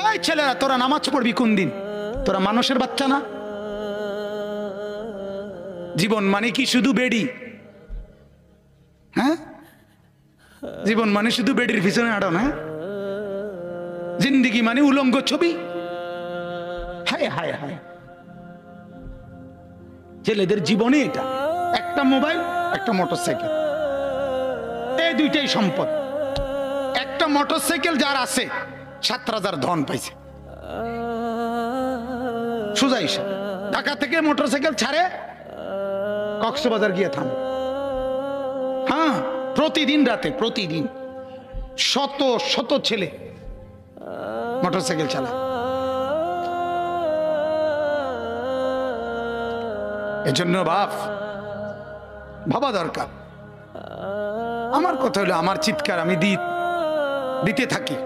এই ছেলেরা, তোরা নামাজ পড়বি কোন দিন? তোরা মানুষের বাচ্চা না? জীবন মানে কি শুধু বেডি? হ্যাঁ, জীবন মানে শুধু বেডির পিছনে আড়ো না? জিন্দিগি মানে উলঙ্গ ছবি? হায় হায় হায়, ছেলেদের জীবনে এটা একটা মোবাইল, একটা মোটরসাইকেল, এই দুইটাই সম্পদ। একটা মোটরসাইকেল যার আছে 7,000 ধন পাইছে। সোজা হিসাব, ঢাকা থেকে মোটরসাইকেল ছাড়ে কক্সবাজার গিয়ে থামে। হ্যাঁ, প্রতিদিন রাতে, প্রতিদিন শত শত ছেলে মোটরসাইকেল চালায়। এজন্য ভাবা দরকার। আমার কথা হলো, আমার চিৎকার আমি দিতে থাকি।